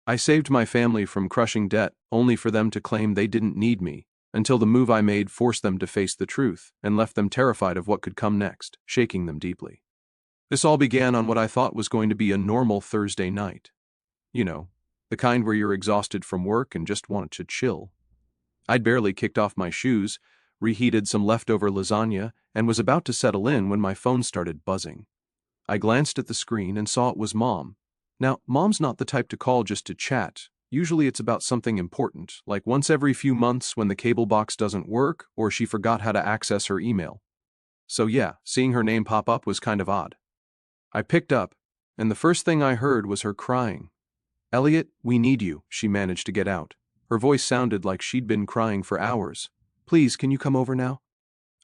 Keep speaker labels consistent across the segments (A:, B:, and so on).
A: I saved my family from crushing debt, only for them to claim they didn't need me, until the move I made forced them to face the truth and left them terrified of what could come next, shaking them deeply. This all began on what I thought was going to be a normal Thursday night. You know, the kind where you're exhausted from work and just want to chill. I'd barely kicked off my shoes, reheated some leftover lasagna, and was about to settle in when my phone started buzzing. I glanced at the screen and saw it was Mom. Now, Mom's not the type to call just to chat. Usually it's about something important, like once every few months when the cable box doesn't work or she forgot how to access her email. So yeah, seeing her name pop up was kind of odd. I picked up, and the first thing I heard was her crying. "Elliot, we need you," she managed to get out. Her voice sounded like she'd been crying for hours. "Please, can you come over now?"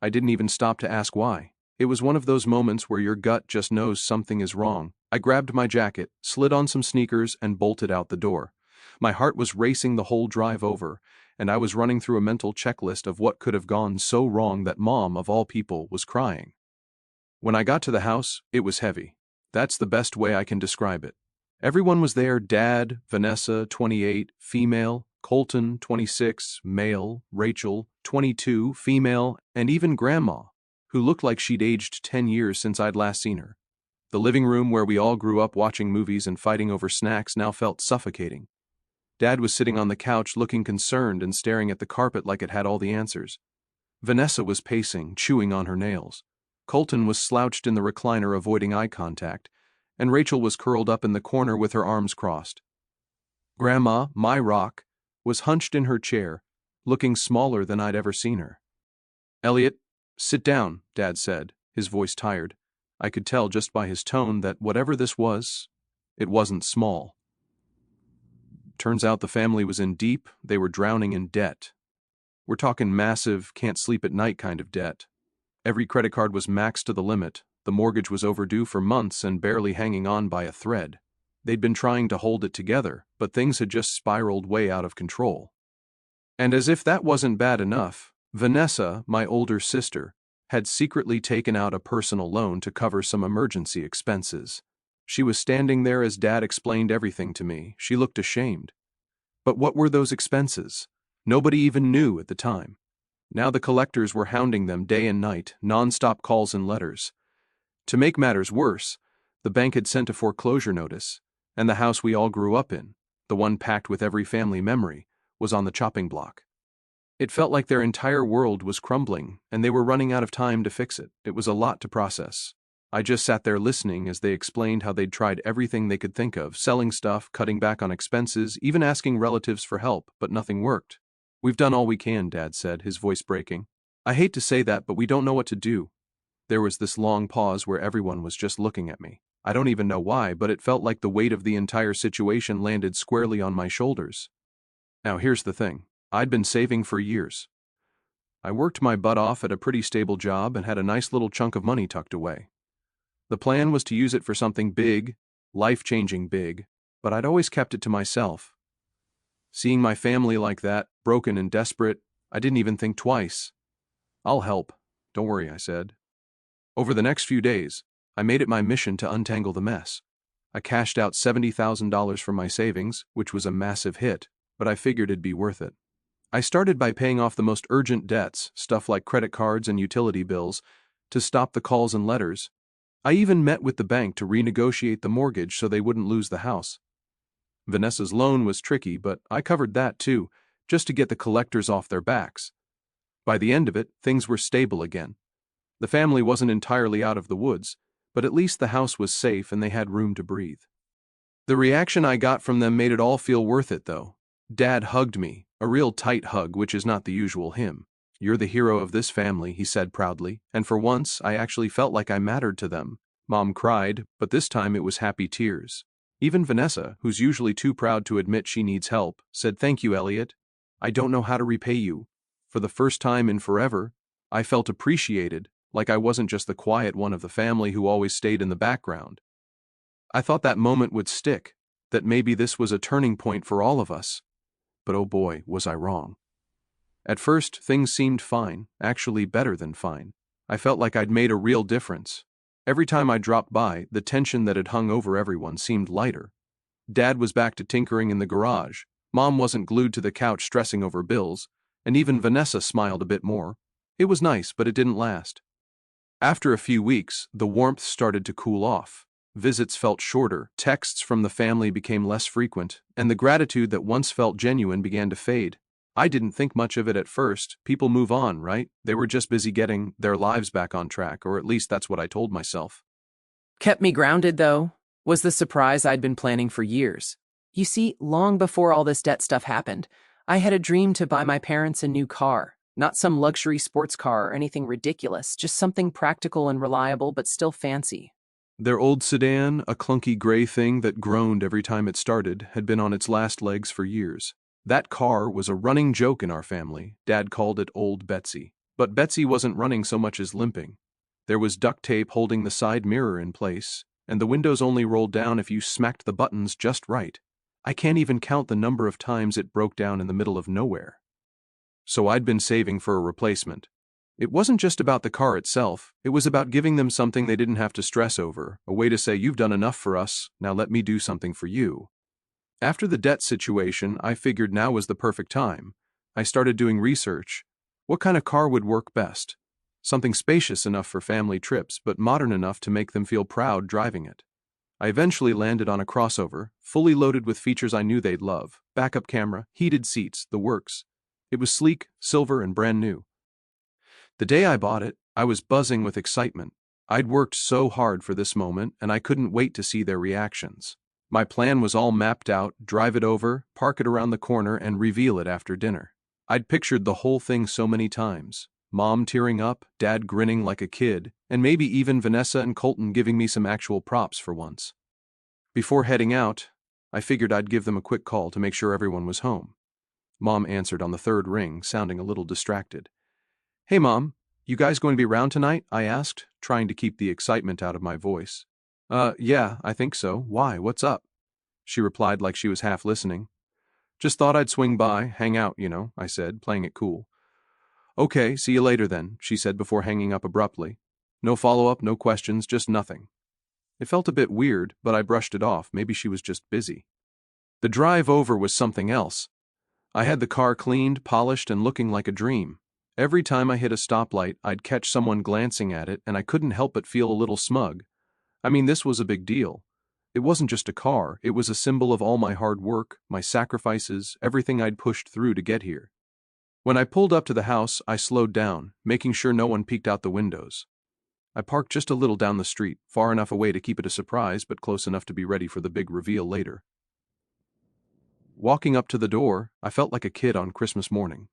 A: I didn't even stop to ask why. It was one of those moments where your gut just knows something is wrong. I grabbed my jacket, slid on some sneakers, and bolted out the door. My heart was racing the whole drive over, and I was running through a mental checklist of what could have gone so wrong that Mom, of all people, was crying. When I got to the house, it was heavy. That's the best way I can describe it. Everyone was there: Dad, Vanessa, 28, female, Colton, 26, male, Rachel, 22, female, and even Grandma, who looked like she'd aged 10 years since I'd last seen her. The living room where we all grew up watching movies and fighting over snacks now felt suffocating. Dad was sitting on the couch looking concerned and staring at the carpet like it had all the answers. Vanessa was pacing, chewing on her nails. Colton was slouched in the recliner avoiding eye contact, and Rachel was curled up in the corner with her arms crossed. Grandma, my rock, was hunched in her chair, looking smaller than I'd ever seen her. "Elliot, sit down," Dad said, his voice tired. I could tell just by his tone that whatever this was, it wasn't small. Turns out the family was in deep, they were drowning in debt. We're talking massive, can't sleep at night kind of debt. Every credit card was maxed to the limit, the mortgage was overdue for months and barely hanging on by a thread. They'd been trying to hold it together, but things had just spiraled way out of control. And as if that wasn't bad enough, Vanessa, my older sister, had secretly taken out a personal loan to cover some emergency expenses. She was standing there as Dad explained everything to me. She looked ashamed. But what were those expenses? Nobody even knew at the time. Now the collectors were hounding them day and night, non-stop calls and letters. To make matters worse, the bank had sent a foreclosure notice, and the house we all grew up in, the one packed with every family memory, was on the chopping block. It felt like their entire world was crumbling, and they were running out of time to fix it. It was a lot to process. I just sat there listening as they explained how they'd tried everything they could think of, selling stuff, cutting back on expenses, even asking relatives for help, but nothing worked. "We've done all we can," Dad said, his voice breaking. "I hate to say that, but we don't know what to do." There was this long pause where everyone was just looking at me. I don't even know why, but it felt like the weight of the entire situation landed squarely on my shoulders. Now here's the thing. I'd been saving for years. I worked my butt off at a pretty stable job and had a nice little chunk of money tucked away. The plan was to use it for something big, life-changing big, but I'd always kept it to myself. Seeing my family like that, broken and desperate, I didn't even think twice. "I'll help. Don't worry," I said. Over the next few days, I made it my mission to untangle the mess. I cashed out $70,000 from my savings, which was a massive hit, but I figured it'd be worth it. I started by paying off the most urgent debts, stuff like credit cards and utility bills, to stop the calls and letters. I even met with the bank to renegotiate the mortgage so they wouldn't lose the house. Vanessa's loan was tricky, but I covered that too, just to get the collectors off their backs. By the end of it, things were stable again. The family wasn't entirely out of the woods, but at least the house was safe and they had room to breathe. The reaction I got from them made it all feel worth it, though. Dad hugged me, a real tight hug, which is not the usual him. "You're the hero of this family," he said proudly, and for once I actually felt like I mattered to them. Mom cried, but this time it was happy tears. Even Vanessa, who's usually too proud to admit she needs help, said, "Thank you, Elliot. I don't know how to repay you." For the first time in forever, I felt appreciated, like I wasn't just the quiet one of the family who always stayed in the background. I thought that moment would stick, that maybe this was a turning point for all of us. But oh boy, was I wrong. At first, things seemed fine, actually better than fine. I felt like I'd made a real difference. Every time I dropped by, the tension that had hung over everyone seemed lighter. Dad was back to tinkering in the garage. Mom wasn't glued to the couch stressing over bills, and even Vanessa smiled a bit more. It was nice, but it didn't last. After a few weeks, the warmth started to cool off. Visits felt shorter, texts from the family became less frequent, and the gratitude that once felt genuine began to fade. I didn't think much of it at first. People move on, right? They were just busy getting their lives back on track, or at least that's what I told myself.
B: Kept me grounded, though, was the surprise I'd been planning for years. You see, long before all this debt stuff happened, I had a dream to buy my parents a new car. Not some luxury sports car or anything ridiculous, just something practical and reliable but still fancy.
A: Their old sedan, a clunky gray thing that groaned every time it started, had been on its last legs for years. That car was a running joke in our family. Dad called it Old Betsy. But Betsy wasn't running so much as limping. There was duct tape holding the side mirror in place, and the windows only rolled down if you smacked the buttons just right. I can't even count the number of times it broke down in the middle of nowhere. So I'd been saving for a replacement. It wasn't just about the car itself, it was about giving them something they didn't have to stress over, a way to say, "You've done enough for us, now let me do something for you." After the debt situation, I figured now was the perfect time. I started doing research. What kind of car would work best? Something spacious enough for family trips, but modern enough to make them feel proud driving it. I eventually landed on a crossover, fully loaded with features I knew they'd love: backup camera, heated seats, the works. It was sleek, silver, and brand new. The day I bought it, I was buzzing with excitement. I'd worked so hard for this moment, and I couldn't wait to see their reactions. My plan was all mapped out: drive it over, park it around the corner, and reveal it after dinner. I'd pictured the whole thing so many times. Mom tearing up, Dad grinning like a kid, and maybe even Vanessa and Colton giving me some actual props for once. Before heading out, I figured I'd give them a quick call to make sure everyone was home. Mom answered on the third ring, sounding a little distracted. "Hey, Mom, you guys going to be around tonight?" I asked, trying to keep the excitement out of my voice. Yeah, I think so. Why, what's up?" She replied like she was half listening. "Just thought I'd swing by, hang out, I said, playing it cool. "Okay, see you later then," she said before hanging up abruptly. No follow-up, no questions, just nothing. It felt a bit weird, but I brushed it off. Maybe she was just busy. The drive over was something else. I had the car cleaned, polished, and looking like a dream. Every time I hit a stoplight, I'd catch someone glancing at it, and I couldn't help but feel a little smug. I mean, this was a big deal. It wasn't just a car, it was a symbol of all my hard work, my sacrifices, everything I'd pushed through to get here. When I pulled up to the house, I slowed down, making sure no one peeked out the windows. I parked just a little down the street, far enough away to keep it a surprise, but close enough to be ready for the big reveal later. Walking up to the door, I felt like a kid on Christmas morning.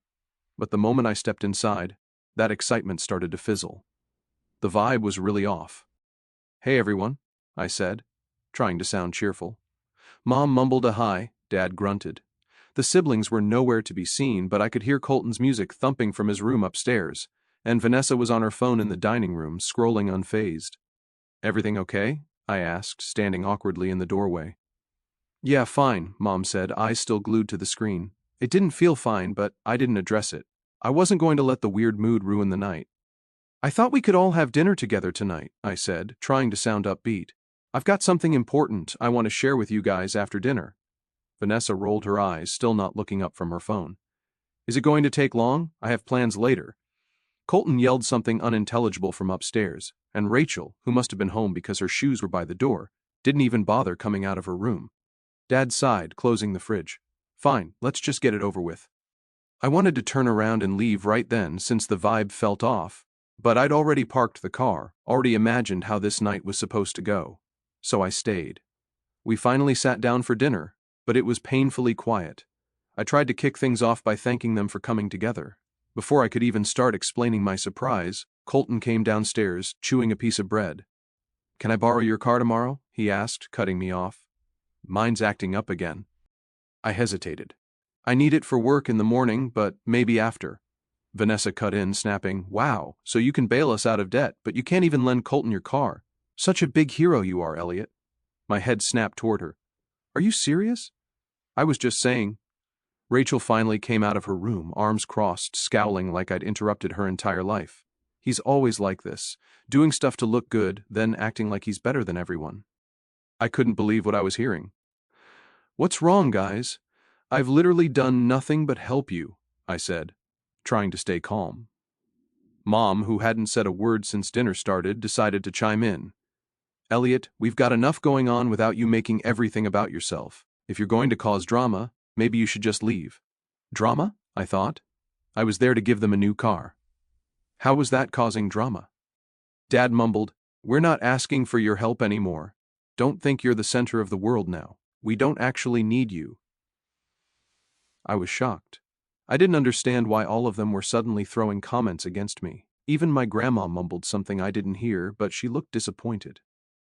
A: But the moment I stepped inside, that excitement started to fizzle. The vibe was really off. "Hey everyone," I said, trying to sound cheerful. Mom mumbled a hi, Dad grunted. The siblings were nowhere to be seen, but I could hear Colton's music thumping from his room upstairs, and Vanessa was on her phone in the dining room, scrolling unfazed. "Everything okay?" I asked, standing awkwardly in the doorway. "Yeah, fine," Mom said, eyes still glued to the screen. It didn't feel fine, but I didn't address it. I wasn't going to let the weird mood ruin the night. "I thought we could all have dinner together tonight," I said, trying to sound upbeat. "I've got something important I want to share with you guys after dinner." Vanessa rolled her eyes, still not looking up from her phone. "Is it going to take long? I have plans later." Colton yelled something unintelligible from upstairs, and Rachel, who must have been home because her shoes were by the door, didn't even bother coming out of her room. Dad sighed, closing the fridge. "Fine, let's just get it over with." I wanted to turn around and leave right then since the vibe felt off, but I'd already parked the car, already imagined how this night was supposed to go. So I stayed. We finally sat down for dinner, but it was painfully quiet. I tried to kick things off by thanking them for coming together. Before I could even start explaining my surprise, Colton came downstairs, chewing a piece of bread. "Can I borrow your car tomorrow?" he asked, cutting me off. "Mine's acting up again." I hesitated. "I need it for work in the morning, but maybe after." Vanessa cut in, snapping, "Wow, so you can bail us out of debt, but you can't even lend Colton your car. Such a big hero you are, Elliot." My head snapped toward her. "Are you serious?" "I was just saying." Rachel finally came out of her room, arms crossed, scowling like I'd interrupted her entire life. He's always like this, doing stuff to look good, then acting like he's better than everyone. I couldn't believe what I was hearing. What's wrong, guys? I've literally done nothing but help you, I said, trying to stay calm. Mom, who hadn't said a word since dinner started, decided to chime in. Elliot, we've got enough going on without you making everything about yourself. If you're going to cause drama, maybe you should just leave. Drama? I thought. I was there to give them a new car. How was that causing drama? Dad mumbled, We're not asking for your help anymore. Don't think you're the center of the world now. We don't actually need you. I was shocked. I didn't understand why all of them were suddenly throwing comments against me. Even my grandma mumbled something I didn't hear, but she looked disappointed.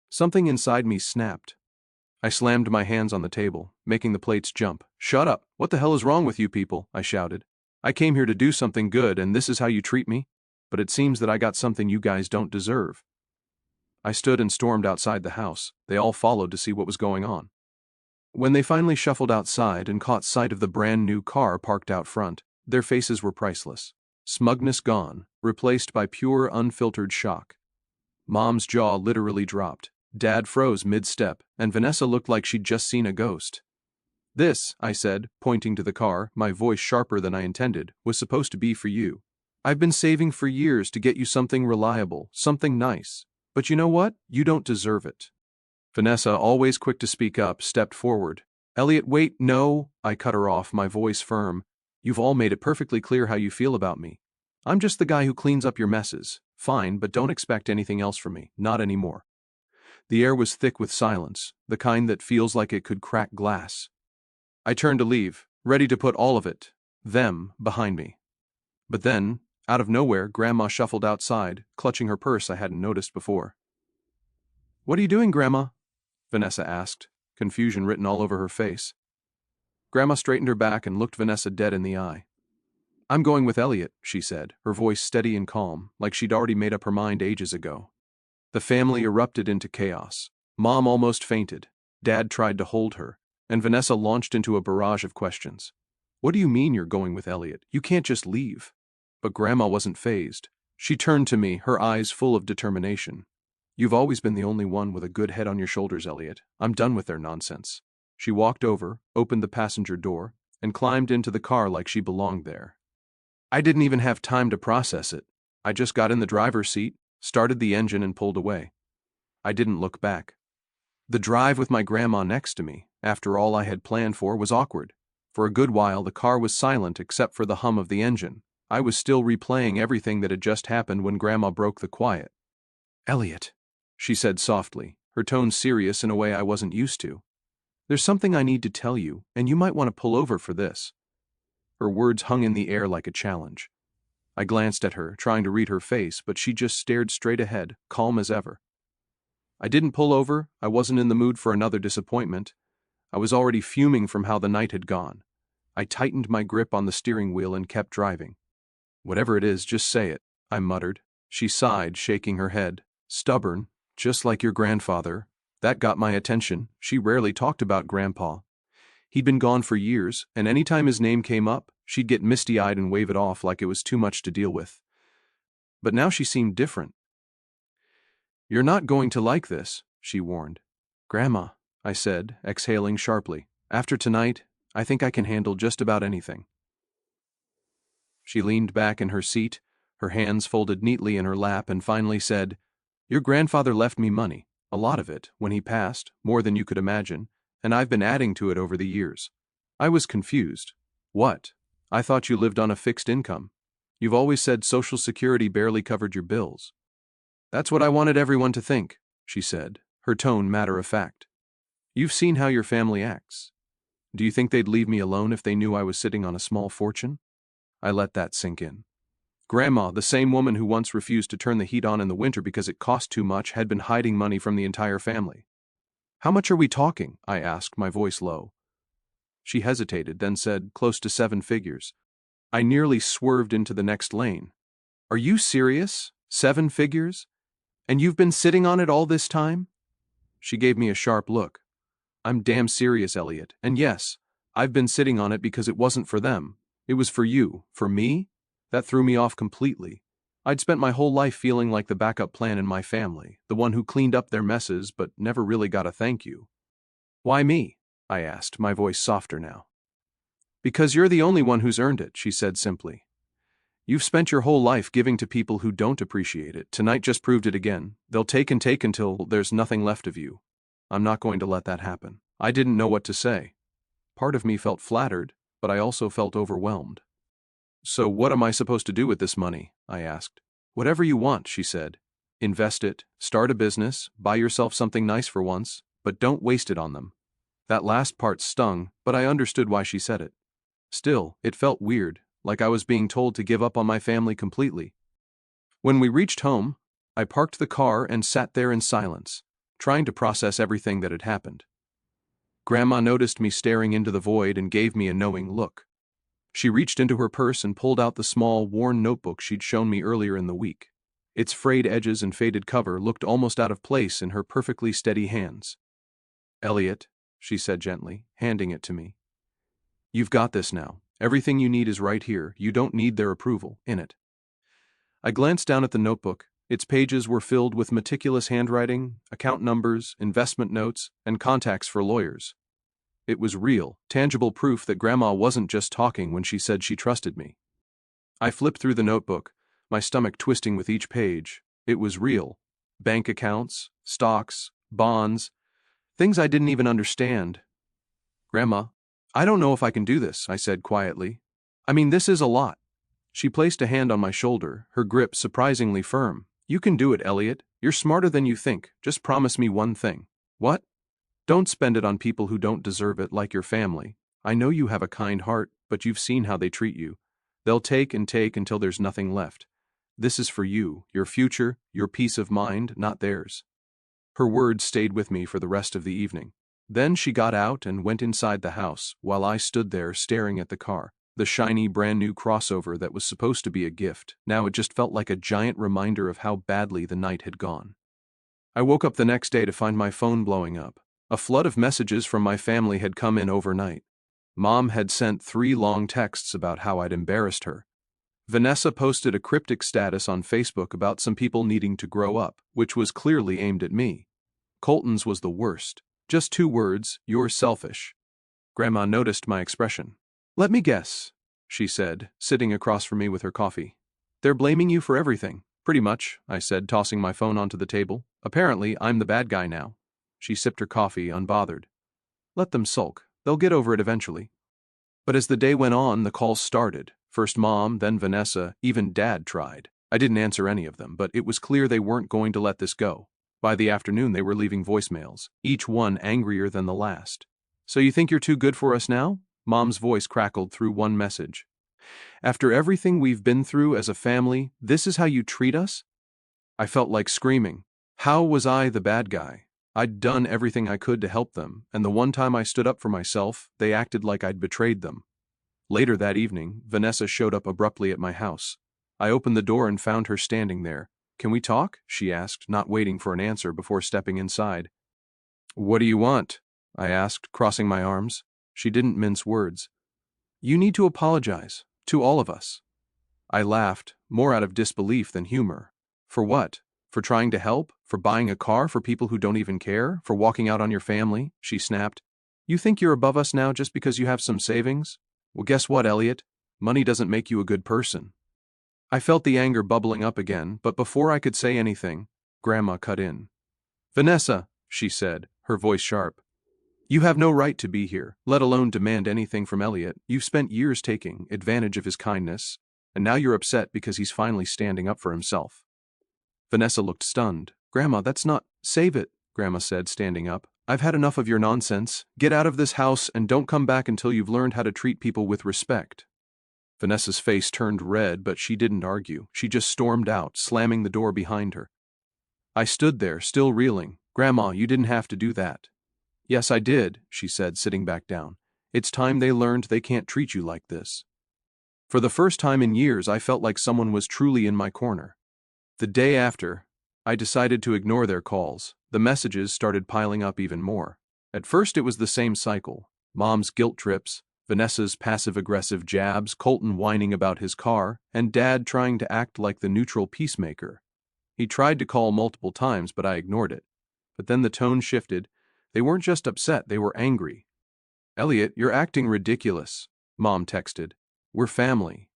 A: Something inside me snapped. I slammed my hands on the table, making the plates jump. Shut up! What the hell is wrong with you people? I shouted. I came here to do something good, and this is how you treat me? But it seems that I got something you guys don't deserve. I stood and stormed outside the house. They all followed to see what was going on. When they finally shuffled outside and caught sight of the brand new car parked out front, their faces were priceless. Smugness gone, replaced by pure, unfiltered shock. Mom's jaw literally dropped. Dad froze mid-step, and Vanessa looked like she'd just seen a ghost. This, I said, pointing to the car, my voice sharper than I intended, was supposed to be for you. I've been saving for years to get you something reliable, something nice. But you know what? You don't deserve it. Vanessa, always quick to speak up, stepped forward. Elliot, wait, no, I cut her off, my voice firm. You've all made it perfectly clear how you feel about me. I'm just the guy who cleans up your messes. Fine, but don't expect anything else from me, not anymore. The air was thick with silence, the kind that feels like it could crack glass. I turned to leave, ready to put all of it, them, behind me. But then, out of nowhere, Grandma shuffled outside, clutching her purse I hadn't noticed before. What are you doing, Grandma? Vanessa asked, confusion written all over her face. Grandma straightened her back and looked Vanessa dead in the eye. I'm going with Elliot, she said, her voice steady and calm, like she'd already made up her mind ages ago. The family erupted into chaos. Mom almost fainted. Dad tried to hold her, and Vanessa launched into a barrage of questions. What do you mean you're going with Elliot? You can't just leave. But Grandma wasn't fazed. She turned to me, her eyes full of determination. You've always been the only one with a good head on your shoulders, Elliot. I'm done with their nonsense. She walked over, opened the passenger door, and climbed into the car like she belonged there. I didn't even have time to process it. I just got in the driver's seat, started the engine and pulled away. I didn't look back. The drive with my grandma next to me, after all I had planned for, was awkward. For a good while the car was silent except for the hum of the engine. I was still replaying everything that had just happened when Grandma broke the quiet. Elliot, she said softly, her tone serious in a way I wasn't used to. There's something I need to tell you, and you might want to pull over for this. Her words hung in the air like a challenge. I glanced at her, trying to read her face, but she just stared straight ahead, calm as ever. I didn't pull over. I wasn't in the mood for another disappointment. I was already fuming from how the night had gone. I tightened my grip on the steering wheel and kept driving. Whatever it is, just say it, I muttered. She sighed, shaking her head. Stubborn, just like your grandfather. That got my attention. She rarely talked about Grandpa. He'd been gone for years, and any time his name came up, she'd get misty-eyed and wave it off like it was too much to deal with. But now she seemed different. You're not going to like this, she warned. Grandma, I said, exhaling sharply. After tonight, I think I can handle just about anything. She leaned back in her seat, her hands folded neatly in her lap, and finally said, Your grandfather left me money, a lot of it, when he passed, more than you could imagine, and I've been adding to it over the years. I was confused. What? I thought you lived on a fixed income. You've always said Social Security barely covered your bills. That's what I wanted everyone to think, she said, her tone matter of fact. You've seen how your family acts. Do you think they'd leave me alone if they knew I was sitting on a small fortune? I let that sink in. Grandma, the same woman who once refused to turn the heat on in the winter because it cost too much, had been hiding money from the entire family. How much are we talking? I asked, my voice low. She hesitated, then said, close to 7 figures. I nearly swerved into the next lane. Are you serious? 7 figures? And you've been sitting on it all this time? She gave me a sharp look. I'm damn serious, Elliot, and yes, I've been sitting on it because it wasn't for them. It was for you. For me? That threw me off completely. I'd spent my whole life feeling like the backup plan in my family, the one who cleaned up their messes but never really got a thank you. Why me? I asked, my voice softer now. Because you're the only one who's earned it, she said simply. You've spent your whole life giving to people who don't appreciate it. Tonight just proved it again. They'll take and take until there's nothing left of you. I'm not going to let that happen. I didn't know what to say. Part of me felt flattered, but I also felt overwhelmed. So what am I supposed to do with this money? I asked. Whatever you want, she said. Invest it, start a business, buy yourself something nice for once, but don't waste it on them. That last part stung, but I understood why she said it. Still, it felt weird, like I was being told to give up on my family completely. When we reached home, I parked the car and sat there in silence, trying to process everything that had happened. Grandma noticed me staring into the void and gave me a knowing look. She reached into her purse and pulled out the small, worn notebook she'd shown me earlier in the week. Its frayed edges and faded cover looked almost out of place in her perfectly steady hands. Elliot, she said gently, handing it to me. You've got this now. Everything you need is right here. You don't need their approval, in it. I glanced down at the notebook. Its pages were filled with meticulous handwriting, account numbers, investment notes, and contacts for lawyers. It was real, tangible proof that Grandma wasn't just talking when she said she trusted me. I flipped through the notebook, my stomach twisting with each page. It was real. Bank accounts, stocks, bonds, things I didn't even understand. Grandma, I don't know if I can do this, I said quietly. I mean, this is a lot. She placed a hand on my shoulder, her grip surprisingly firm. You can do it, Elliot. You're smarter than you think. Just promise me one thing. What? Don't spend it on people who don't deserve it, like your family. I know you have a kind heart, but you've seen how they treat you. They'll take and take until there's nothing left. This is for you, your future, your peace of mind, not theirs. Her words stayed with me for the rest of the evening. Then she got out and went inside the house, while I stood there staring at the car. The shiny, brand-new crossover that was supposed to be a gift. Now it just felt like a giant reminder of how badly the night had gone. I woke up the next day to find my phone blowing up. A flood of messages from my family had come in overnight. Mom had sent 3 long texts about how I'd embarrassed her. Vanessa posted a cryptic status on Facebook about some people needing to grow up, which was clearly aimed at me. Colton's was the worst. Just 2 words, you're selfish. Grandma noticed my expression. Let me guess, she said, sitting across from me with her coffee. They're blaming you for everything. Pretty much, I said, tossing my phone onto the table. Apparently, I'm the bad guy now. She sipped her coffee, unbothered. Let them sulk. They'll get over it eventually. But as the day went on, the calls started. First Mom, then Vanessa, even Dad tried. I didn't answer any of them, but it was clear they weren't going to let this go. By the afternoon, they were leaving voicemails, each one angrier than the last. So you think you're too good for us now? Mom's voice crackled through one message. After everything we've been through as a family, this is how you treat us? I felt like screaming. How was I the bad guy? I'd done everything I could to help them, and the one time I stood up for myself, they acted like I'd betrayed them. Later that evening, Vanessa showed up abruptly at my house. I opened the door and found her standing there. Can we talk? She asked, not waiting for an answer before stepping inside. What do you want? I asked, crossing my arms. She didn't mince words. You need to apologize. To all of us. I laughed, more out of disbelief than humor. For what? For trying to help? For buying a car for people who don't even care? For walking out on your family? She snapped. You think you're above us now just because you have some savings? Well, guess what, Elliot? Money doesn't make you a good person. I felt the anger bubbling up again, but before I could say anything, Grandma cut in. Vanessa, she said, her voice sharp. You have no right to be here, let alone demand anything from Elliot. You've spent years taking advantage of his kindness, and now you're upset because he's finally standing up for himself. Vanessa looked stunned. Grandma, that's not— Save it, Grandma said, standing up. I've had enough of your nonsense. Get out of this house and don't come back until you've learned how to treat people with respect. Vanessa's face turned red, but she didn't argue. She just stormed out, slamming the door behind her. I stood there, still reeling. Grandma, you didn't have to do that. Yes, I did, she said, sitting back down. It's time they learned they can't treat you like this. For the first time in years, I felt like someone was truly in my corner. The day after, I decided to ignore their calls. The messages started piling up even more. At first it was the same cycle. Mom's guilt trips, Vanessa's passive-aggressive jabs, Colton whining about his car, and Dad trying to act like the neutral peacemaker. He tried to call multiple times, but I ignored it. But then the tone shifted. They weren't just upset, they were angry. Elliot, you're acting ridiculous, Mom texted. We're family.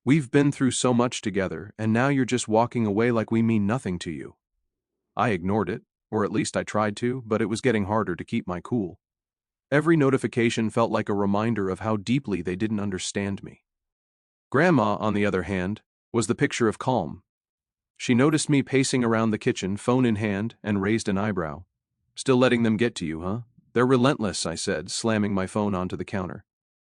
A: We've been through so much together, and now you're just walking away like we mean nothing to you. I ignored it, or at least I tried to, but it was getting harder to keep my cool. Every notification felt like a reminder of how deeply they didn't understand me. Grandma, on the other hand, was the picture of calm. She noticed me pacing around the kitchen, phone in hand, and raised an eyebrow. Still letting them get to you, huh? They're relentless, I said, slamming my phone onto the counter.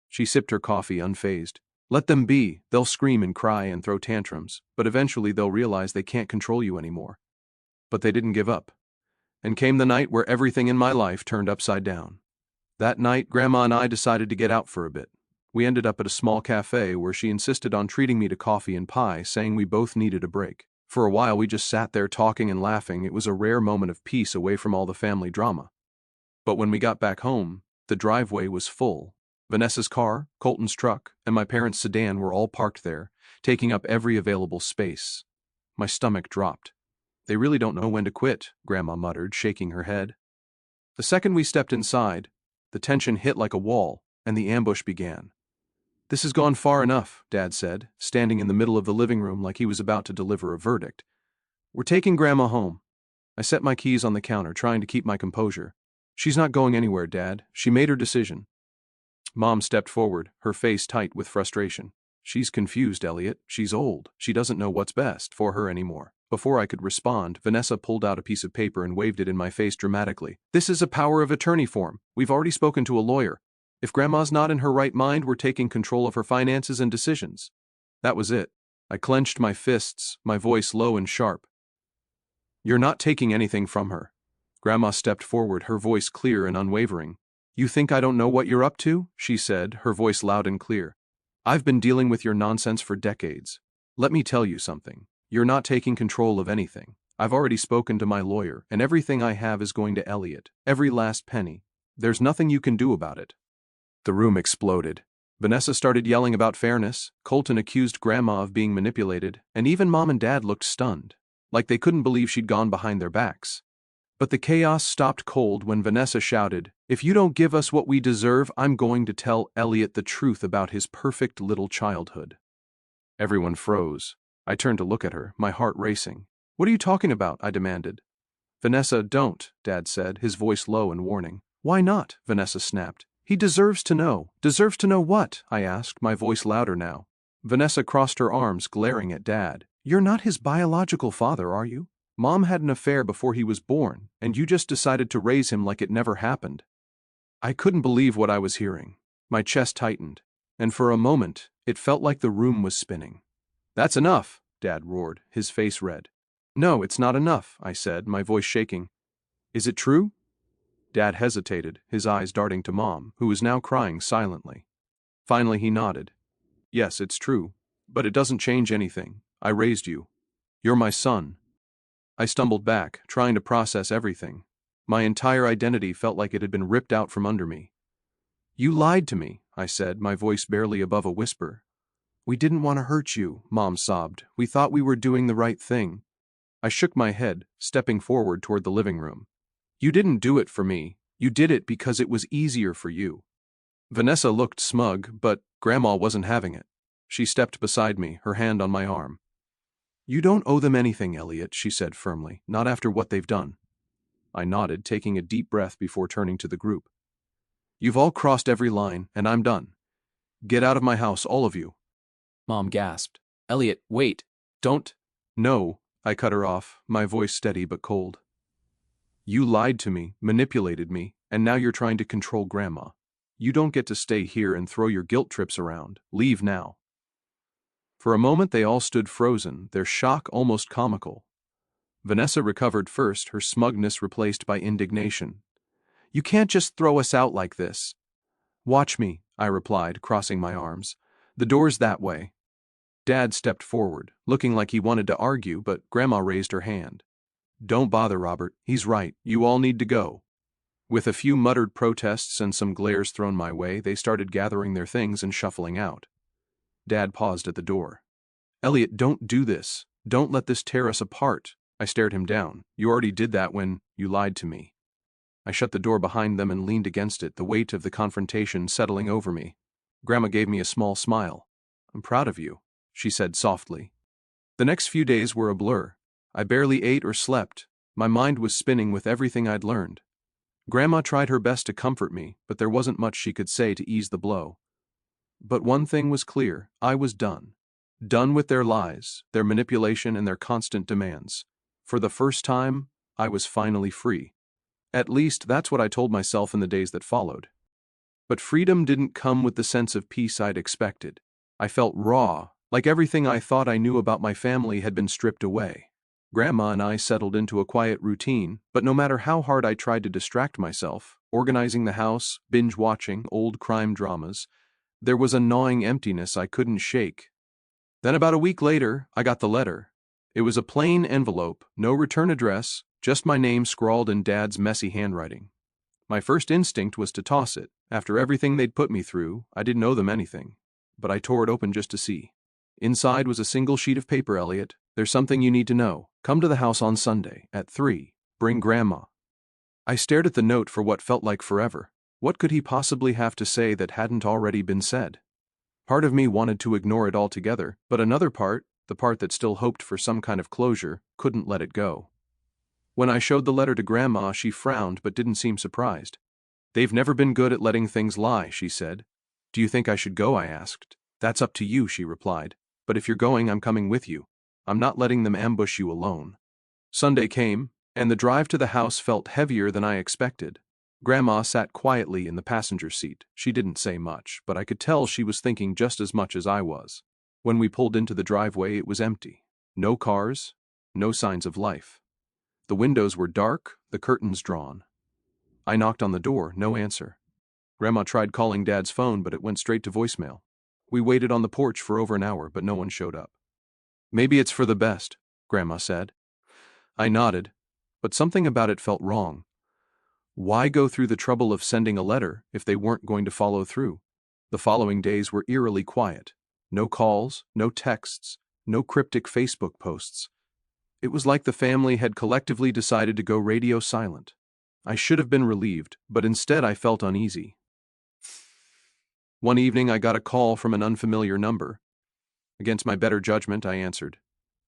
A: She sipped her coffee, unfazed. Let them be. They'll scream and cry and throw tantrums, but eventually they'll realize they can't control you anymore. But they didn't give up. And came the night where everything in my life turned upside down. That night, Grandma and I decided to get out for a bit. We ended up at a small cafe where she insisted on treating me to coffee and pie, saying we both needed a break. For a while, we just sat there talking and laughing. It was a rare moment of peace away from all the family drama. But when we got back home, the driveway was full. Vanessa's car, Colton's truck, and my parents' sedan were all parked there, taking up every available space. My stomach dropped. They really don't know when to quit, Grandma muttered, shaking her head. The second we stepped inside, the tension hit like a wall, and the ambush began. This has gone far enough, Dad said, standing in the middle of the living room like he was about to deliver a verdict. We're taking Grandma home. I set my keys on the counter, trying to keep my composure. She's not going anywhere, Dad. She made her decision. Mom stepped forward, her face tight with frustration. She's confused, Elliot. She's old. She doesn't know what's best for her anymore. Before I could respond, Vanessa pulled out a piece of paper and waved it in my face dramatically. This is a power of attorney form. We've already spoken to a lawyer. If Grandma's not in her right mind, we're taking control of her finances and decisions. That was it. I clenched my fists, my voice low and sharp. You're not taking anything from her. Grandma stepped forward, her voice clear and unwavering. You think I don't know what you're up to? She said, her voice loud and clear. I've been dealing with your nonsense for decades. Let me tell you something. You're not taking control of anything. I've already spoken to my lawyer, and everything I have is going to Elliot. Every last penny. There's nothing you can do about it. The room exploded. Vanessa started yelling about fairness, Colton accused Grandma of being manipulated, and even Mom and Dad looked stunned, like they couldn't believe she'd gone behind their backs. But the chaos stopped cold when Vanessa shouted, If you don't give us what we deserve, I'm going to tell Elliot the truth about his perfect little childhood. Everyone froze. I turned to look at her, my heart racing. What are you talking about? I demanded. Vanessa, don't, Dad said, his voice low and warning. Why not? Vanessa snapped. He deserves to know. Deserves to know what? I asked, my voice louder now. Vanessa crossed her arms, glaring at Dad. You're not his biological father, are you? Mom had an affair before he was born, and you just decided to raise him like it never happened. I couldn't believe what I was hearing. My chest tightened, and for a moment, it felt like the room was spinning. That's enough, Dad roared, his face red. No, it's not enough, I said, my voice shaking. Is it true? Dad hesitated, his eyes darting to Mom, who was now crying silently. Finally he nodded. Yes, it's true, but it doesn't change anything. I raised you. You're my son. I stumbled back, trying to process everything. My entire identity felt like it had been ripped out from under me. You lied to me, I said, my voice barely above a whisper. We didn't want to hurt you, Mom sobbed. We thought we were doing the right thing. I shook my head, stepping forward toward the living room. You didn't do it for me. You did it because it was easier for you. Vanessa looked smug, but Grandma wasn't having it. She stepped beside me, her hand on my arm. You don't owe them anything, Elliot, she said firmly, not after what they've done. I nodded, taking a deep breath before turning to the group. You've all crossed every line, and I'm done. Get out of my house, all of you. Mom gasped. Elliot, wait. Don't. No, I cut her off, my voice steady but cold. You lied to me, manipulated me, and now you're trying to control Grandma. You don't get to stay here and throw your guilt trips around. Leave now. For a moment they all stood frozen, their shock almost comical. Vanessa recovered first, her smugness replaced by indignation. You can't just throw us out like this. Watch me, I replied, crossing my arms. The door's that way. Dad stepped forward, looking like he wanted to argue, but Grandma raised her hand. Don't bother, Robert. He's right. You all need to go. With a few muttered protests and some glares thrown my way, they started gathering their things and shuffling out. Dad paused at the door. Elliot, don't do this. Don't let this tear us apart. I stared him down. You already did that when you lied to me. I shut the door behind them and leaned against it, the weight of the confrontation settling over me. Grandma gave me a small smile. "I'm proud of you," she said softly. The next few days were a blur. I barely ate or slept. My mind was spinning with everything I'd learned. Grandma tried her best to comfort me, but there wasn't much she could say to ease the blow. But one thing was clear: I was done. Done with their lies, their manipulation, and their constant demands. For the first time, I was finally free. At least, that's what I told myself in the days that followed. But freedom didn't come with the sense of peace I'd expected. I felt raw, like everything I thought I knew about my family had been stripped away. Grandma and I settled into a quiet routine, but no matter how hard I tried to distract myself, organizing the house, binge-watching old crime dramas, there was a gnawing emptiness I couldn't shake. Then about a week later, I got the letter. It was a plain envelope, no return address, just my name scrawled in Dad's messy handwriting. My first instinct was to toss it. After everything they'd put me through, I didn't owe them anything. But I tore it open just to see. Inside was a single sheet of paper. "Elliot, there's something you need to know. Come to the house on Sunday, at 3. Bring Grandma." I stared at the note for what felt like forever. What could he possibly have to say that hadn't already been said? Part of me wanted to ignore it altogether, but another part, the part that still hoped for some kind of closure, couldn't let it go. When I showed the letter to Grandma, she frowned but didn't seem surprised. "They've never been good at letting things lie," she said. "Do you think I should go?" I asked. "That's up to you," she replied. "But if you're going, I'm coming with you. I'm not letting them ambush you alone." Sunday came, and the drive to the house felt heavier than I expected. Grandma sat quietly in the passenger seat. She didn't say much, but I could tell she was thinking just as much as I was. When we pulled into the driveway, it was empty. No cars, no signs of life. The windows were dark, the curtains drawn. I knocked on the door, no answer. Grandma tried calling Dad's phone, but it went straight to voicemail. We waited on the porch for over an hour, but no one showed up. "Maybe it's for the best," Grandma said. I nodded, but something about it felt wrong. Why go through the trouble of sending a letter if they weren't going to follow through? The following days were eerily quiet. No calls, no texts, no cryptic Facebook posts. It was like the family had collectively decided to go radio silent. I should have been relieved, but instead I felt uneasy. One evening I got a call from an unfamiliar number. Against my better judgment, I answered.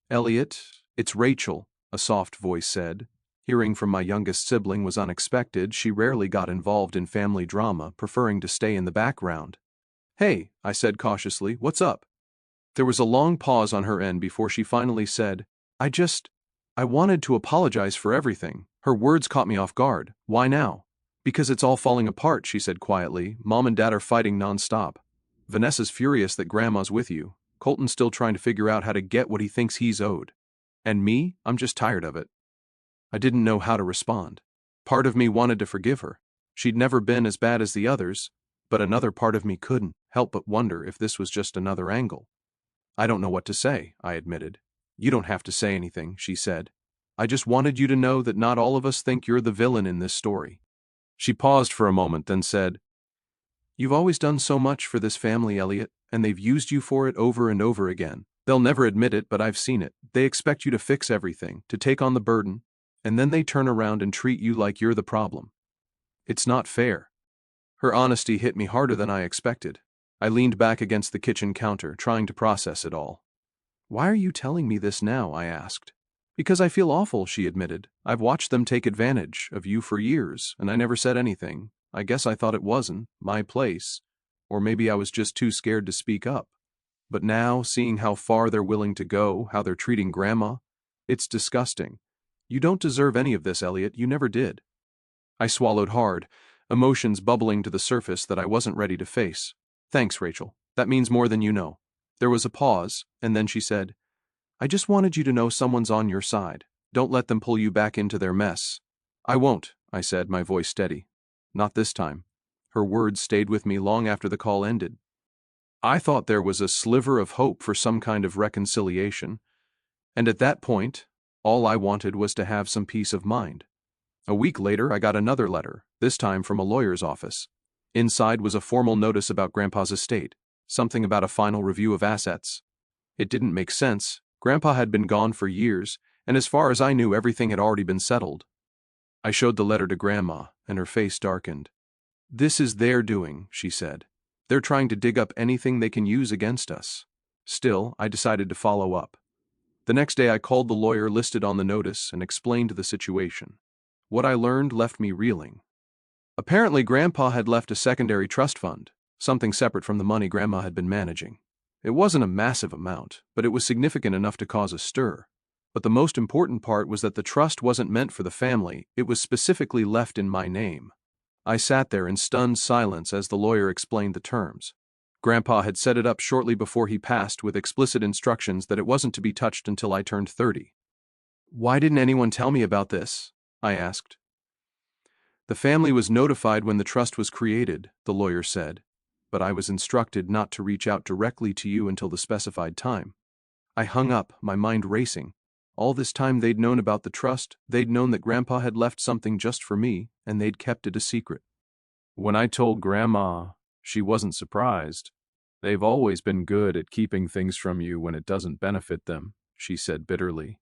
A: "Elliot, it's Rachel," a soft voice said. Hearing from my youngest sibling was unexpected. She rarely got involved in family drama, preferring to stay in the background. "Hey," I said cautiously, "what's up?" There was a long pause on her end before she finally said, I wanted to apologize for everything." Her words caught me off guard. "Why now?" "Because it's all falling apart," she said quietly. "Mom and Dad are fighting nonstop. Vanessa's furious that Grandma's with you. Colton's still trying to figure out how to get what he thinks he's owed. And me, I'm just tired of it." I didn't know how to respond. Part of me wanted to forgive her. She'd never been as bad as the others, but another part of me couldn't help but wonder if this was just another angle. "I don't know what to say," I admitted. "You don't have to say anything," she said. "I just wanted you to know that not all of us think you're the villain in this story." She paused for a moment, then said, "You've always done so much for this family, Elliot, and they've used you for it over and over again. They'll never admit it, but I've seen it. They expect you to fix everything, to take on the burden, and then they turn around and treat you like you're the problem. It's not fair." Her honesty hit me harder than I expected. I leaned back against the kitchen counter, trying to process it all. "Why are you telling me this now?" I asked. "Because I feel awful," she admitted. "I've watched them take advantage of you for years, and I never said anything. I guess I thought it wasn't my place, or maybe I was just too scared to speak up. But now, seeing how far they're willing to go, how they're treating Grandma, it's disgusting. You don't deserve any of this, Elliot. You never did." I swallowed hard, emotions bubbling to the surface that I wasn't ready to face. "Thanks, Rachel. That means more than you know." There was a pause, and then she said, "I just wanted you to know someone's on your side. Don't let them pull you back into their mess." "I won't," I said, my voice steady. "Not this time." Her words stayed with me long after the call ended. I thought there was a sliver of hope for some kind of reconciliation, and at that point, all I wanted was to have some peace of mind. A week later, I got another letter, this time from a lawyer's office. Inside was a formal notice about Grandpa's estate, something about a final review of assets. It didn't make sense. Grandpa had been gone for years, and as far as I knew, everything had already been settled. I showed the letter to Grandma, and her face darkened. "This is their doing," she said. "They're trying to dig up anything they can use against us." Still, I decided to follow up. The next day I called the lawyer listed on the notice and explained the situation. What I learned left me reeling. Apparently, Grandpa had left a secondary trust fund, something separate from the money Grandma had been managing. It wasn't a massive amount, but it was significant enough to cause a stir. But the most important part was that the trust wasn't meant for the family, it was specifically left in my name. I sat there in stunned silence as the lawyer explained the terms. Grandpa had set it up shortly before he passed with explicit instructions that it wasn't to be touched until I turned 30. "Why didn't anyone tell me about this?" I asked. "The family was notified when the trust was created," the lawyer said, "but I was instructed not to reach out directly to you until the specified time." I hung up, my mind racing. All this time they'd known about the trust, they'd known that Grandpa had left something just for me, and they'd kept it a secret. When I told Grandma, she wasn't surprised. "They've always been good at keeping things from you when it doesn't benefit them," she said bitterly.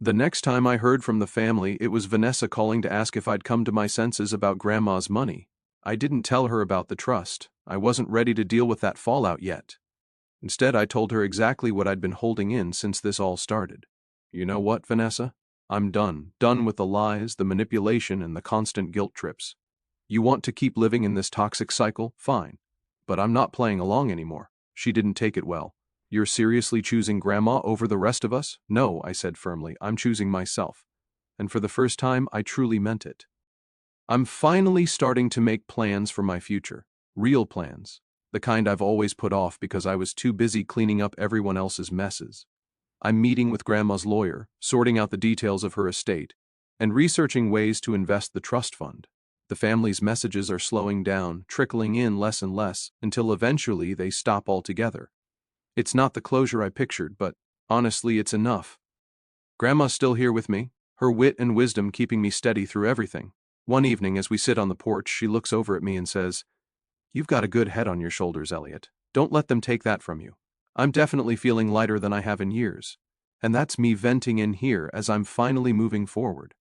A: The next time I heard from the family, it was Vanessa calling to ask if I'd come to my senses about Grandma's money. I didn't tell her about the trust. I wasn't ready to deal with that fallout yet. Instead, I told her exactly what I'd been holding in since this all started. "You know what, Vanessa? I'm done. Done with the lies, the manipulation, and the constant guilt trips. You want to keep living in this toxic cycle? Fine. But I'm not playing along anymore." She didn't take it well. "You're seriously choosing Grandma over the rest of us?" "No," I said firmly, "I'm choosing myself." And for the first time, I truly meant it. I'm finally starting to make plans for my future. Real plans. The kind I've always put off because I was too busy cleaning up everyone else's messes. I'm meeting with Grandma's lawyer, sorting out the details of her estate, and researching ways to invest the trust fund. The family's messages are slowing down, trickling in less and less, until eventually they stop altogether. It's not the closure I pictured, but honestly, it's enough. Grandma's still here with me, her wit and wisdom keeping me steady through everything. One evening, as we sit on the porch, she looks over at me and says, "You've got a good head on your shoulders, Elliot. Don't let them take that from you." I'm definitely feeling lighter than I have in years. And that's me venting in here as I'm finally moving forward.